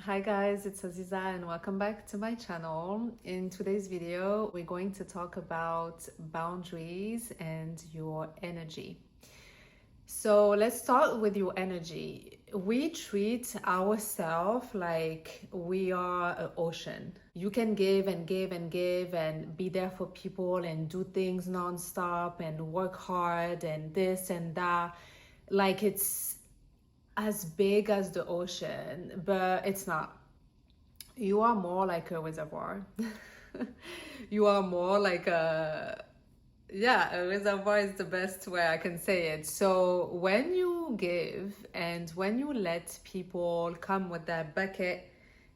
Hi guys, it's Aziza and welcome back to my channel. In today's video, we're going to talk about boundaries and your energy. So let's start with your energy. We treat ourselves like we are an ocean. You can give and give and give and be there for people and do things nonstop and work hard and this and that. Like it's as big as the ocean, but it's not. You are more like a reservoir. You are more like a reservoir is the best way I can say it. So when you give and when you let people come with their bucket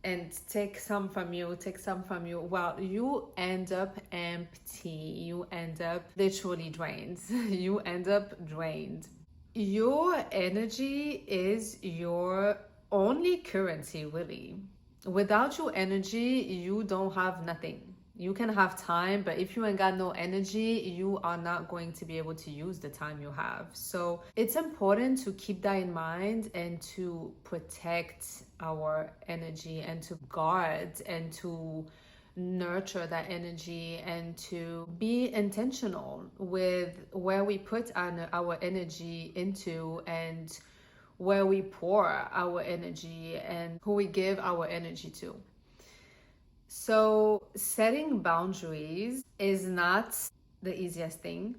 and take some from you, well, you end up empty. You end up literally drained. You end up drained. Your energy is your only currency, really. Without your energy, you don't have nothing. You can have time, but if you ain't got no energy, you are not going to be able to use the time you have. So it's important to keep that in mind and to protect our energy and to guard and to nurture that energy and to be intentional with where we put our energy into and where we pour our energy and who we give our energy to. So setting boundaries is not the easiest thing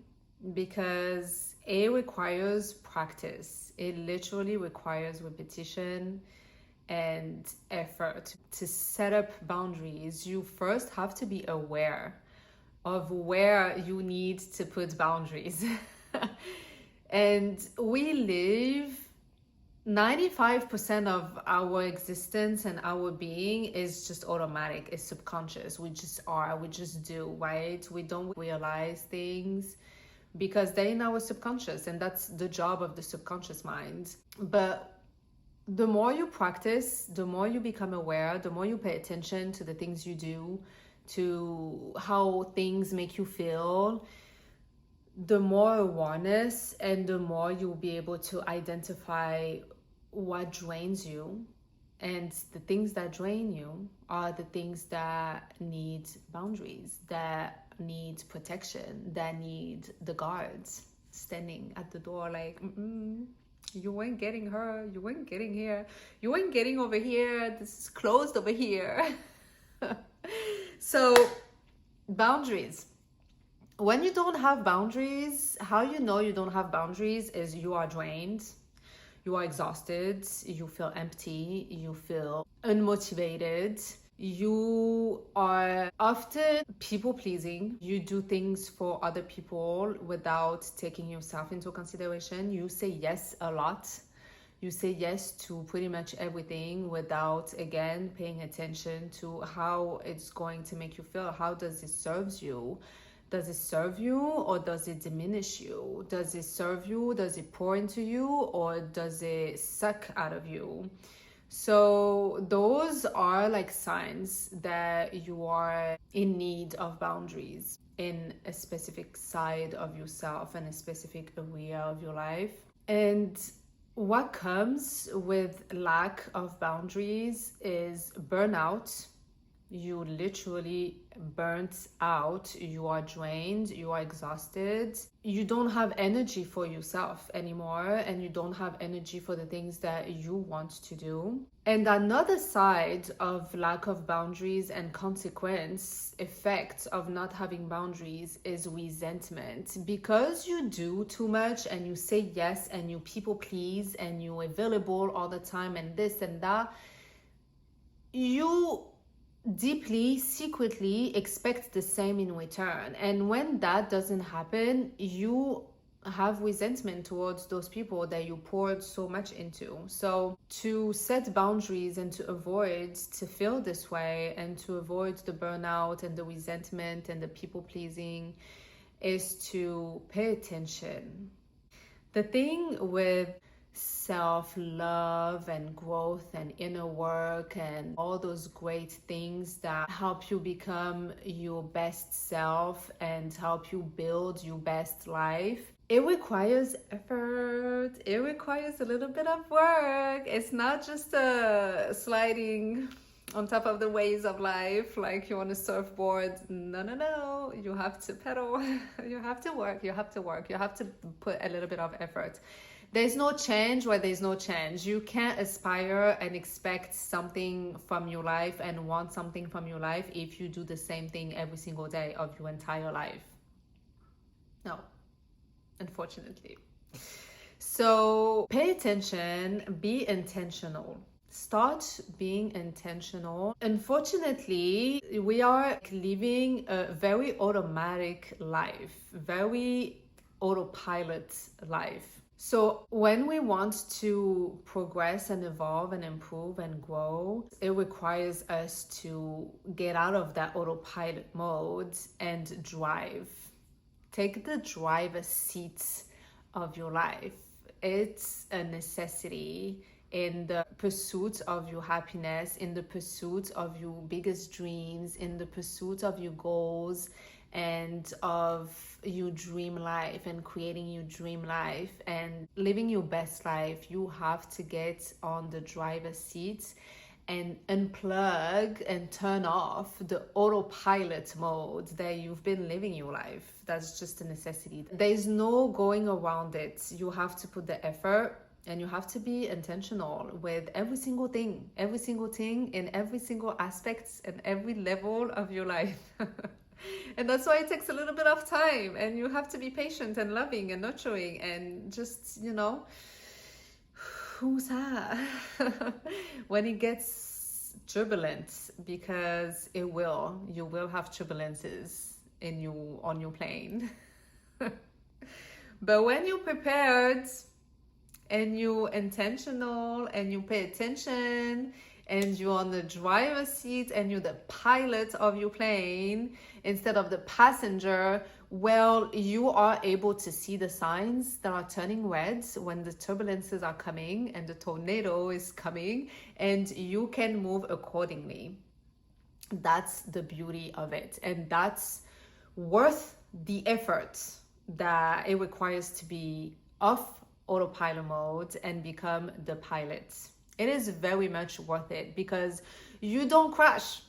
because it requires practice. It literally requires repetition and effort. To set up boundaries, you first have to be aware of where you need to put boundaries. And we live 95% of our existence and our being is just automatic, it's subconscious. We just do, right? We don't realize things because they're in our subconscious, and that's the job of the subconscious mind. But the more you practice, the more you become aware, the more you pay attention to the things you do, to how things make you feel, the more awareness and the more you'll be able to identify what drains you. And the things that drain you are the things that need boundaries, that need protection, that need the guards standing at the door like, you ain't getting her, you ain't getting here, you ain't getting over here, this is closed over here. So boundaries. When you don't have boundaries, how you know you don't have boundaries is you are drained, you are exhausted, you feel empty, you feel unmotivated, you are often people pleasing. You do things for other people without taking yourself into consideration. You say yes a lot. You say yes to pretty much everything without, again, paying attention to how it's going to make you feel. How does it serve you? Does it serve you or does it diminish you? Does it serve you? Does it pour into you or does it suck out of you? So those are like signs that you are in need of boundaries in a specific side of yourself and a specific area of your life. And what comes with lack of boundaries is burnout. You literally burnt out, you are drained, you are exhausted, you don't have energy for yourself anymore, and you don't have energy for the things that you want to do. And another side of lack of boundaries and consequence effect of not having boundaries is resentment. Because you do too much and you say yes and you people please and you're available all the time and this and that, you deeply, secretly expect the same in return. And when that doesn't happen, you have resentment towards those people that you poured so much into. So to set boundaries and to avoid to feel this way and to avoid the burnout and the resentment and the people pleasing is to pay attention. The thing with self-love and growth and inner work and all those great things that help you become your best self and help you build your best life It requires effort. It requires a little bit of work. It's not just a sliding on top of the waves of life like you're on a surfboard. No, no, no. You have to pedal. You have to work. You have to work. You have to put a little bit of effort. There's no change where there's no change. You can't aspire and expect something from your life and want something from your life if you do the same thing every single day of your entire life. No, unfortunately. So pay attention, be intentional. Start being intentional. Unfortunately, we are living a very automatic life, very autopilot life. So when we want to progress and evolve and improve and grow, it requires us to get out of that autopilot mode and drive. Take the driver's seat of your life. It's a necessity in the pursuit of your happiness, in the pursuit of your biggest dreams, in the pursuit of your goals and of your dream life and creating your dream life and living your best life. You have to get on the driver's seat and unplug and turn off the autopilot mode that you've been living your life. That's just a necessity. There's no going around it. You have to put the effort and you have to be intentional with every single thing in every single aspect and every level of your life. And that's why it takes a little bit of time, and you have to be patient and loving and nurturing and just, who's that? When it gets turbulent, because you will have turbulences on your plane. But when you're prepared and you're intentional and you pay attention and you're on the driver's seat and you're the pilot of your plane instead of the passenger, well, you are able to see the signs that are turning red when the turbulences are coming and the tornado is coming, and you can move accordingly. That's the beauty of it, and that's worth the effort that it requires to be off autopilot mode and become the pilot. It is very much worth it because you don't crash.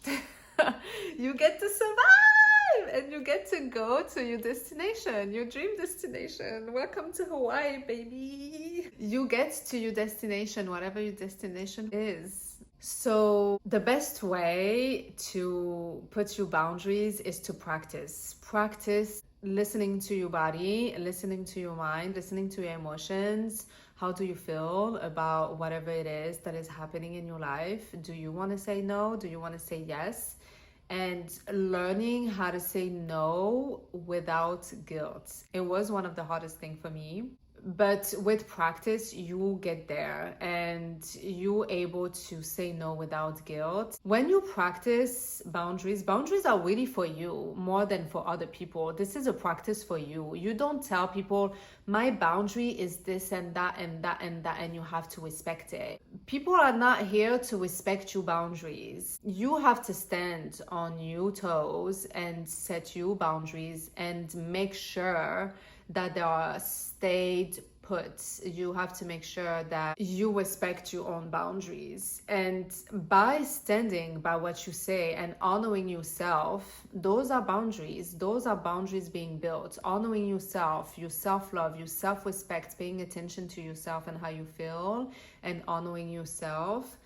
You get to survive and you get to go to your destination, your dream destination. Welcome to Hawaii, baby. You get to your destination, whatever your destination is. So the best way to put your boundaries is to practice. Practice listening to your body, listening to your mind, listening to your emotions. How do you feel about whatever it is that is happening in your life? Do you want to say no? Do you want to say yes? And learning how to say no without guilt. It was one of the hardest things for me. But with practice, you will get there and you're able to say no without guilt. When you practice boundaries are really for you more than for other people. This is a practice for you. You don't tell people, my boundary is this and that and that and that, and you have to respect it. People are not here to respect your boundaries. You have to stand on your toes and set your boundaries and make sure that they are stayed put. You have to make sure that you respect your own boundaries. And by standing by what you say and honoring yourself, those are boundaries. Those are boundaries being built. Honoring yourself, your self-love, your self-respect, paying attention to yourself and how you feel, and honoring yourself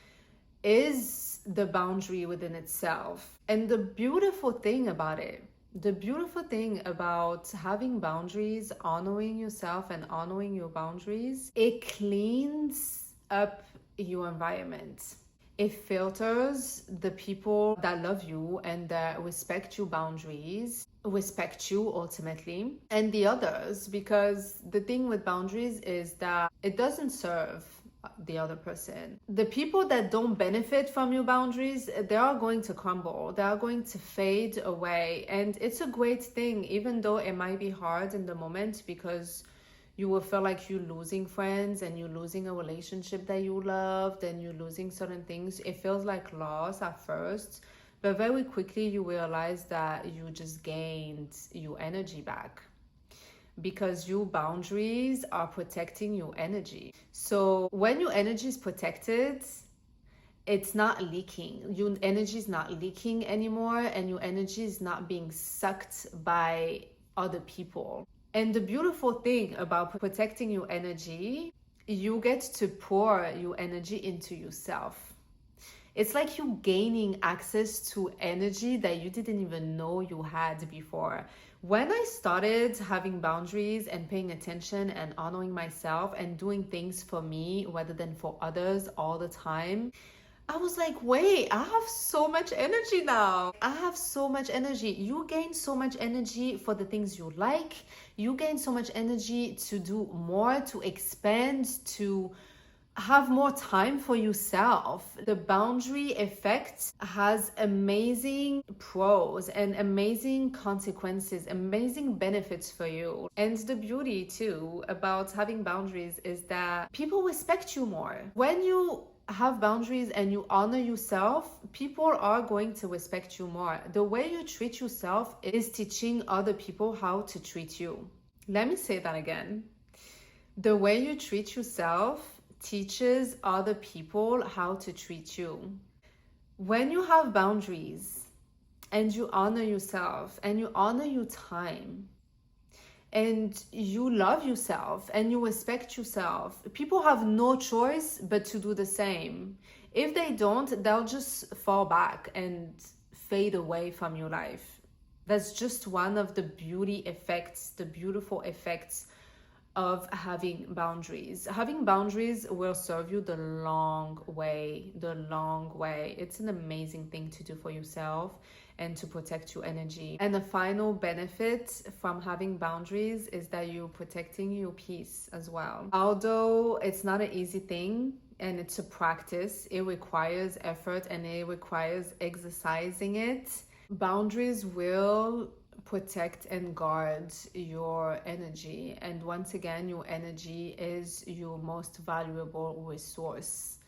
is the boundary within itself. And the beautiful thing about having boundaries, honoring yourself and honoring your boundaries, it cleans up your environment. It filters the people that love you and that respect your boundaries, respect you ultimately, and the others, because the thing with boundaries is that it doesn't serve the other person. The people that don't benefit from your boundaries, they are going to crumble. They are going to fade away. And it's a great thing, even though it might be hard in the moment, because you will feel like you're losing friends and you're losing a relationship that you loved and you're losing certain things. It feels like loss at first, but very quickly you realize that you just gained your energy back. because your boundaries are protecting your energy. So when your energy is protected, it's not leaking. Your energy is not leaking anymore, and your energy is not being sucked by other people. And the beautiful thing about protecting your energy, you get to pour your energy into yourself. It's like you gaining access to energy that you didn't even know you had before. When I started having boundaries and paying attention and honoring myself and doing things for me rather than for others all the time, I was like, wait, I have so much energy now. I have so much energy. You gain so much energy for the things you like. You gain so much energy to do more, to expand, to have more time for yourself. The boundary effect has amazing pros and amazing consequences, amazing benefits for you. And the beauty too about having boundaries is that people respect you more. When you have boundaries and you honor yourself, people are going to respect you more. The way you treat yourself is teaching other people how to treat you. Let me say that again. The way you treat yourself teaches other people how to treat you. When you have boundaries and you honor yourself and you honor your time and you love yourself and you respect yourself, people have no choice but to do the same. If they don't, they'll just fall back and fade away from your life. That's just one of the beautiful effects of having boundaries. Having boundaries will serve you the long way. It's an amazing thing to do for yourself and to protect your energy. And the final benefit from having boundaries is that you're protecting your peace as well. Although it's not an easy thing and it's a practice, it requires effort and it requires exercising it. Boundaries will protect and guard your energy, and once again, your energy is your most valuable resource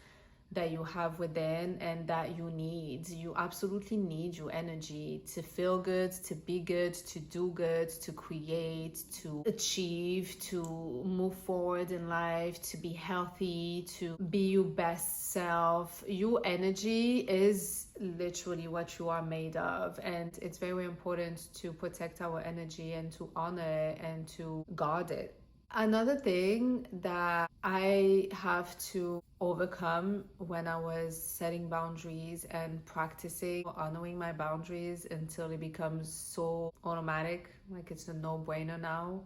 that you have within and that you need. You absolutely need your energy to feel good, to be good, to do good, to create, to achieve, to move forward in life, to be healthy, to be your best self. Your energy is literally what you are made of, and it's very important to protect our energy and to honor it and to guard it. Another thing that I have to overcome when I was setting boundaries and practicing honoring my boundaries until it becomes so automatic, like it's a no-brainer now.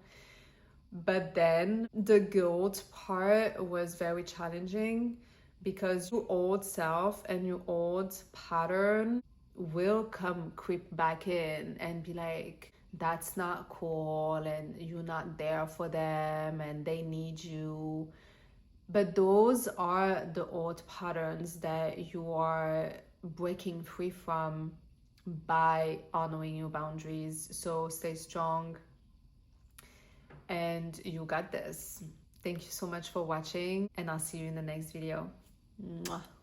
But then the guilt part was very challenging because your old self and your old pattern will come creep back in and be like, that's not cool and you're not there for them and they need you. But those are the old patterns that you are breaking free from by honoring your boundaries. So stay strong and you got this. Thank you so much for watching, and I'll see you in the next video. Mwah.